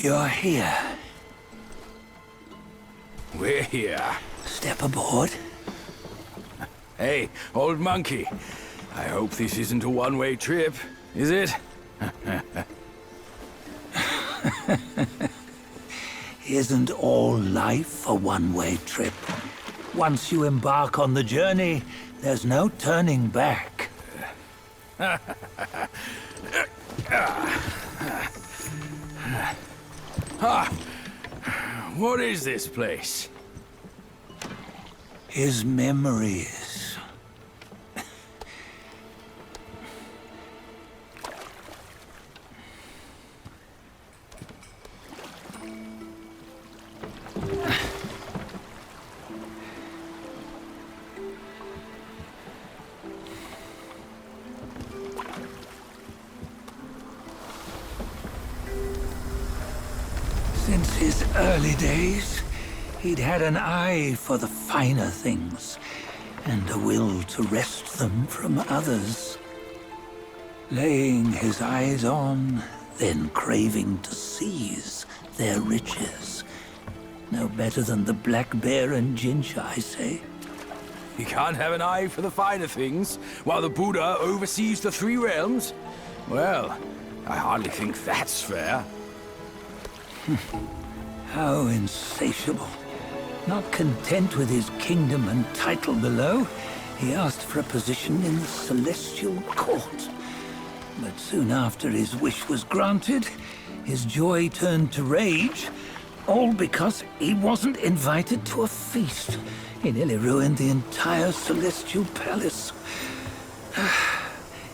You're here. We're here. Step aboard. Hey, old monkey. I hope this isn't a one-way trip, is it? Isn't all life a one-way trip? Once you embark on the journey, there's no turning back. What is this place? His memories. Since his early days, he'd had an eye for the finer things, and a will to wrest them from others. Laying his eyes on, then craving to seize their riches. No better than the black bear and ginger, I say. You can't have an eye for the finer things, while the Buddha oversees the three realms? Well, I hardly think that's fair. How insatiable. Not content with his kingdom and title below, he asked for a position in the celestial court. But soon after his wish was granted, his joy turned to rage, all because he wasn't invited to a feast. He nearly ruined the entire celestial palace.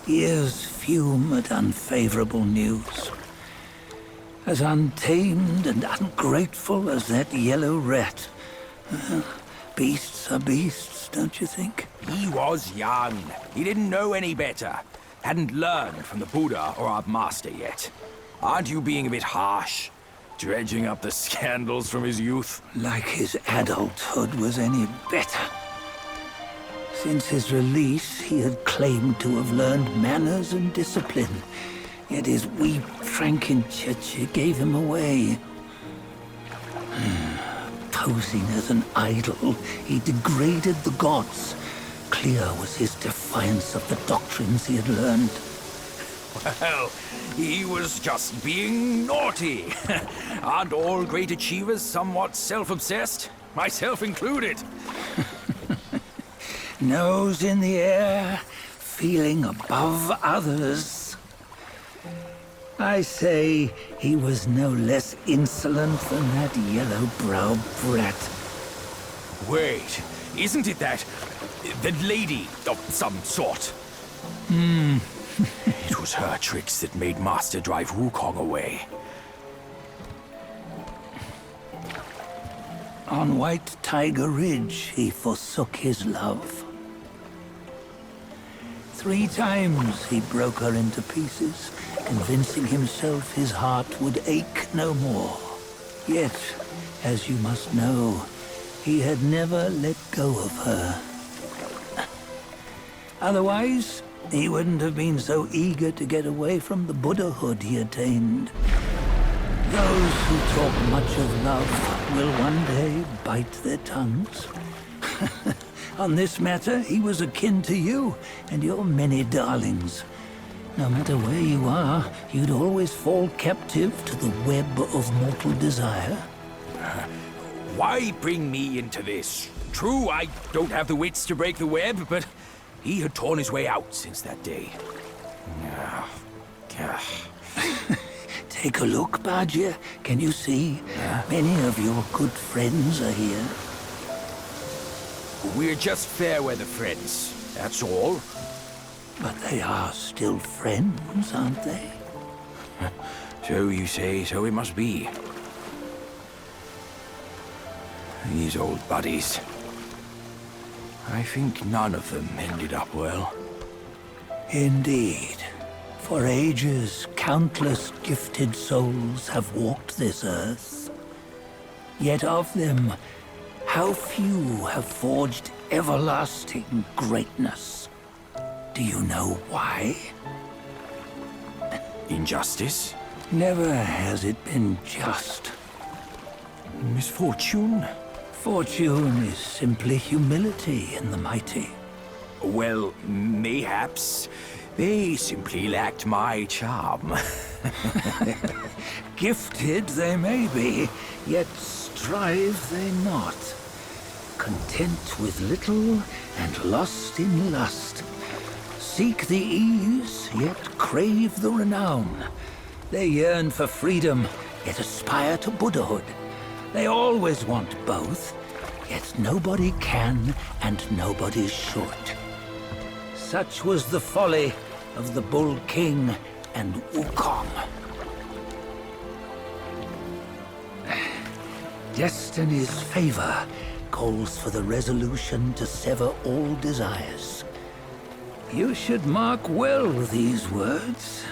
Ears fume at unfavorable news. As untamed and ungrateful as that yellow rat. Beasts are beasts, don't you think? He was young. He didn't know any better. Hadn't learned from the Buddha or our master yet. Aren't you being a bit harsh? Dredging up the scandals from his youth? Like his adulthood was any better. Since his release, he had claimed to have learned manners and discipline. Yet his weak Frankenchurch gave him away. Posing as an idol, he degraded the gods. Clear was his defiance of the doctrines he had learned. Well, he was just being naughty. Aren't all great achievers somewhat self-obsessed? Myself included. Nose in the air, feeling above others. I say he was no less insolent than that yellow-browed brat. Wait, isn't it that lady of some sort? It was her tricks that made Master drive Wukong away. On White Tiger Ridge, he forsook his love. 3 times he broke her into pieces, convincing himself his heart would ache no more. Yet, as you must know, he had never let go of her. Otherwise, he wouldn't have been so eager to get away from the Buddhahood he attained. Those who talk much of love will one day bite their tongues. On this matter, he was akin to you and your many darlings. No matter where you are, you'd always fall captive to the web of mortal desire. Why bring me into this? True, I don't have the wits to break the web, but he had torn his way out since that day. Take a look, Bajia. Can you see? Many of your good friends are here. We're just fair-weather friends, that's all. But they are still friends, aren't they? So you say, so it must be. These old buddies. I think none of them ended up well. Indeed. For ages, countless gifted souls have walked this earth. Yet of them, how few have forged everlasting greatness? Do you know why? Injustice? Never has it been just. Misfortune? Fortune is simply humility in the mighty. Well, mayhaps they simply lacked my charm. Gifted they may be, yet strive they not. Content with little and lost in lust. Seek the ease, yet crave the renown. They yearn for freedom, yet aspire to Buddhahood. They always want both, yet nobody can and nobody should. Such was the folly of the Bull King and Wukong. Destiny's favor calls for the resolution to sever all desires. You should mark well these words.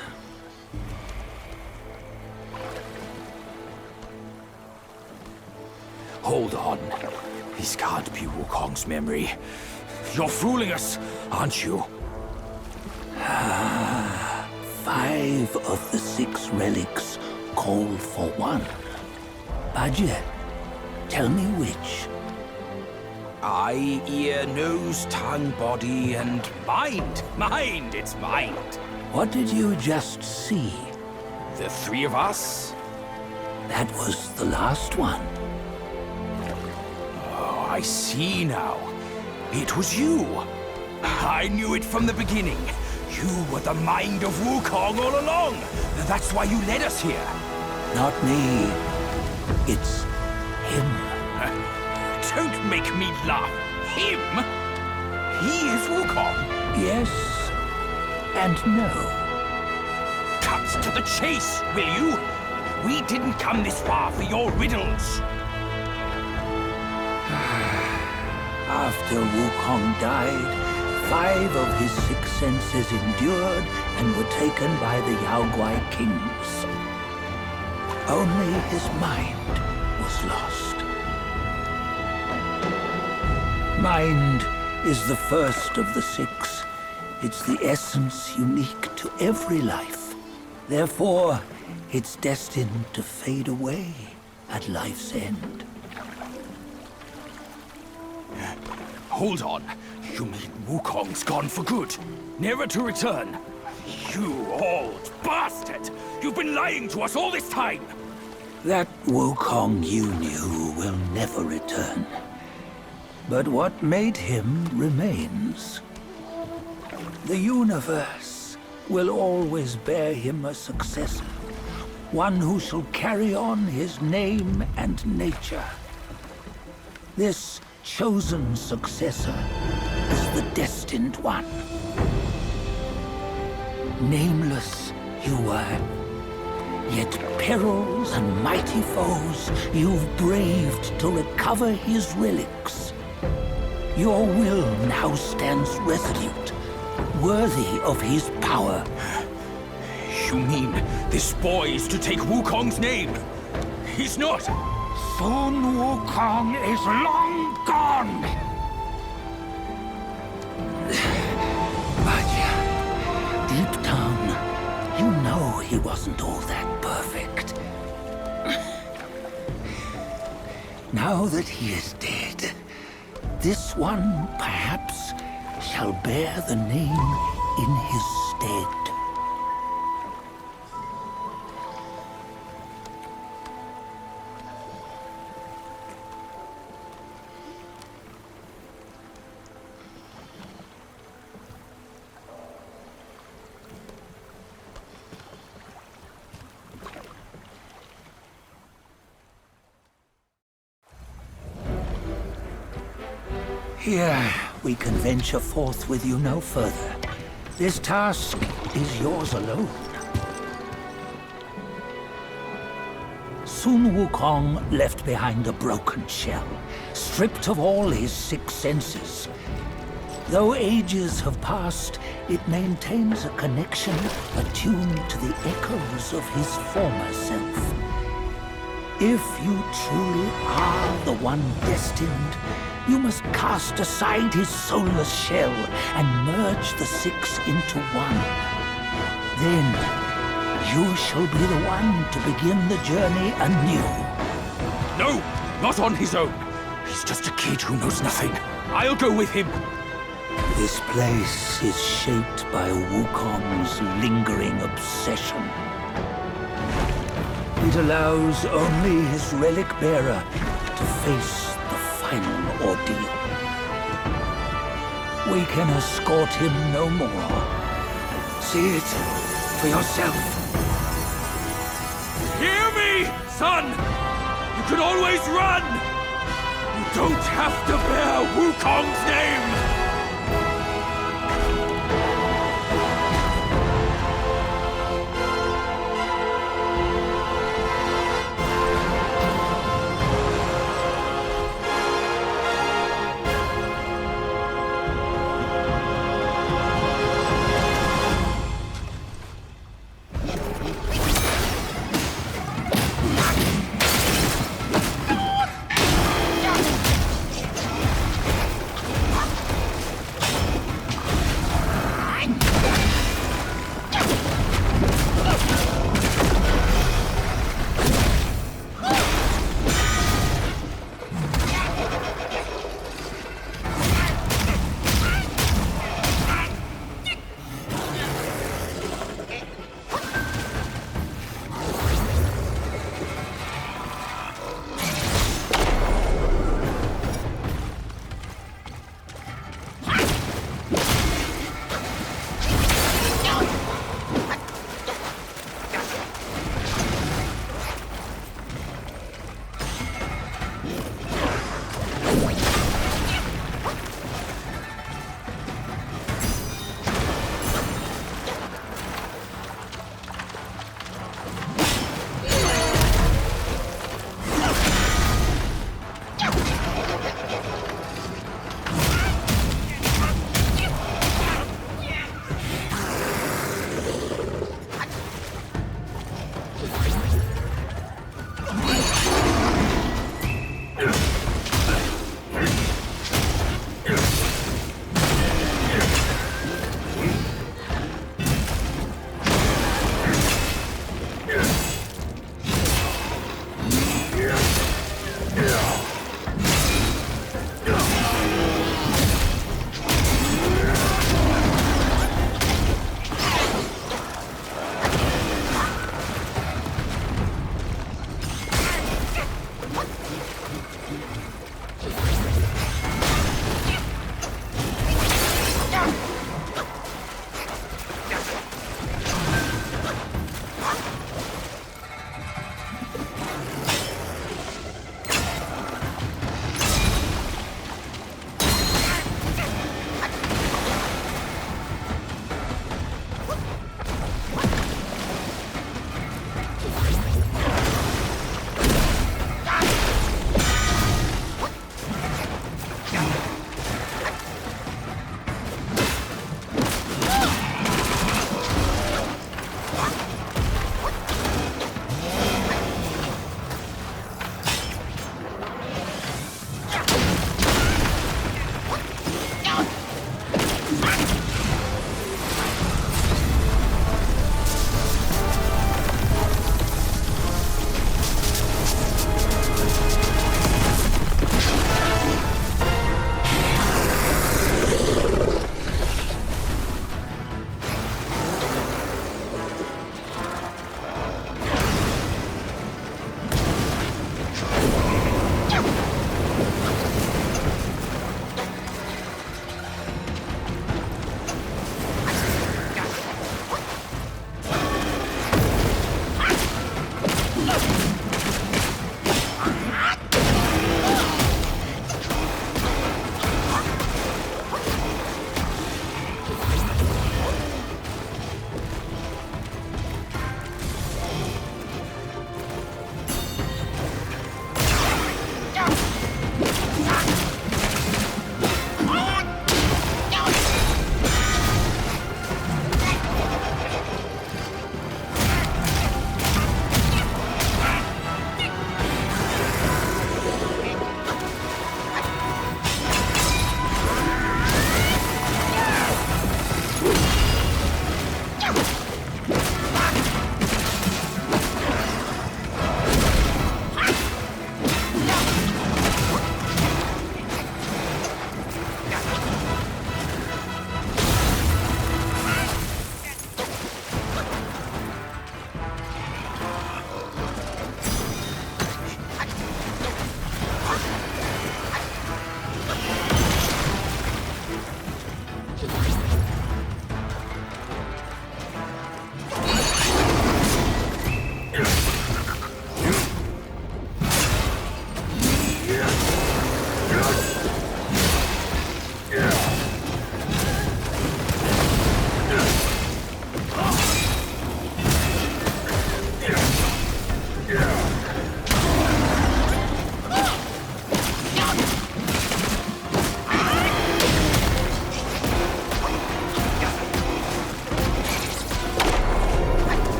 Hold on. This can't be Wukong's memory. You're fooling us, aren't you? 5 of the 6 relics call for one. Budget, tell me which. Eye, ear, nose, tongue, body, and mind. Mind, it's mind. What did you just see? The 3 of us? That was the last one. Oh, I see now. It was you. I knew it from the beginning. You were the mind of Wukong all along. That's why you led us here. Not me. It's him. Don't make me laugh. Him? He is Wukong. Yes and no. Cut to the chase, will you? We didn't come this far for your riddles. After Wukong died, 5 of his 6 senses endured and were taken by the Yaoguai kings. Only his mind was lost. Mind is the first of the 6. It's the essence unique to every life. Therefore, it's destined to fade away at life's end. Hold on. You mean Wukong's gone for good? Never to return? You old bastard! You've been lying to us all this time! That Wukong you knew will never return. But what made him remains. The universe will always bear him a successor. One who shall carry on his name and nature. This chosen successor is the destined one. Nameless you were, yet perils and mighty foes you've braved to recover his relics. Your will now stands resolute, worthy of his power. You mean this boy is to take Wukong's name? He's not! Sun Wukong is long gone! But deep down, you know he wasn't all that perfect. Now that he is dead, this one, perhaps, shall bear the name in his stead. Here, we can venture forth with you no further. This task is yours alone. Sun Wukong left behind a broken shell, stripped of all his 6 senses. Though ages have passed, it maintains a connection attuned to the echoes of his former self. If you truly are the one destined, you must cast aside his soulless shell and merge the 6 into one. Then You shall be the one to begin the journey anew. No, not on his own. He's just a kid who knows nothing. I'll go with him. This place is shaped by Wukong's lingering obsession. It allows only his relic bearer to face the final ordeal. We can escort him no more. See it for yourself. Hear me, son! You can always run! You don't have to bear Wukong's name!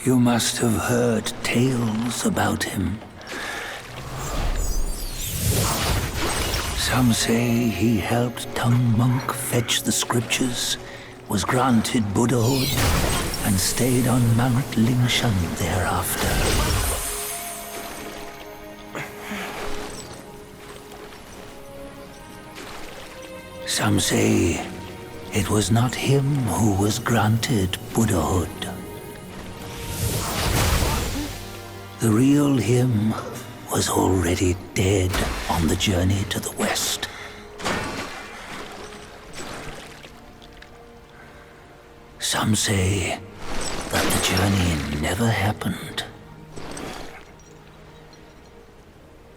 You must have heard tales about him. Some say he helped Tung Monk fetch the scriptures, was granted Buddhahood, and stayed on Mount Lingshan thereafter. Some say it was not him who was granted Buddhahood. The real him was already dead on the journey to the west. Some say that the journey never happened.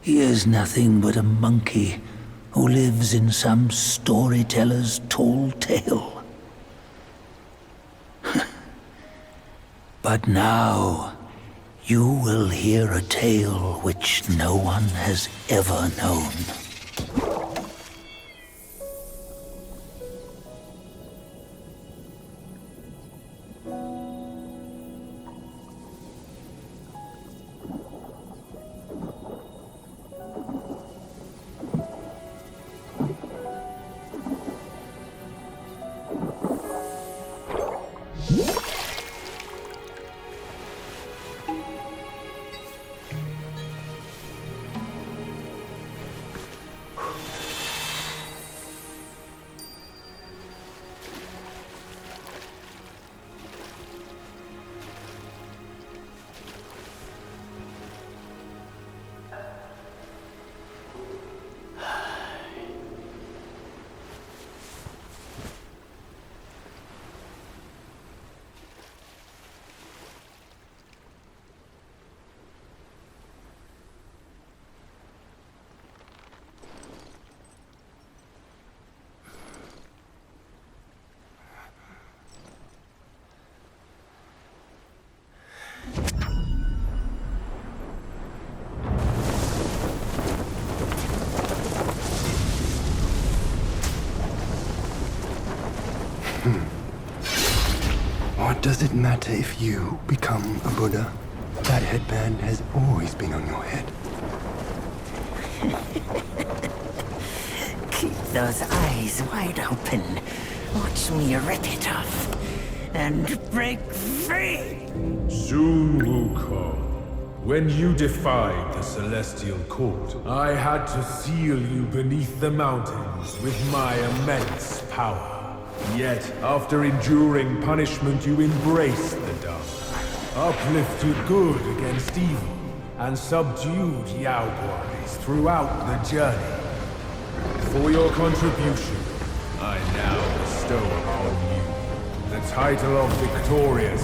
He is nothing but a monkey who lives in some storyteller's tall tale. But now, you will hear a tale which no one has ever known. What does it matter if you become a Buddha? That headband has always been on your head. Keep those eyes wide open. Watch me rip it off and break free. Sun Wukong, when you defied the Celestial Court, I had to seal you beneath the mountains with my immense power. Yet, after enduring punishment, you embraced the dark, uplifted good against evil, and subdued Yaoguais throughout the journey. For your contribution, I now bestow upon you the title of Victorious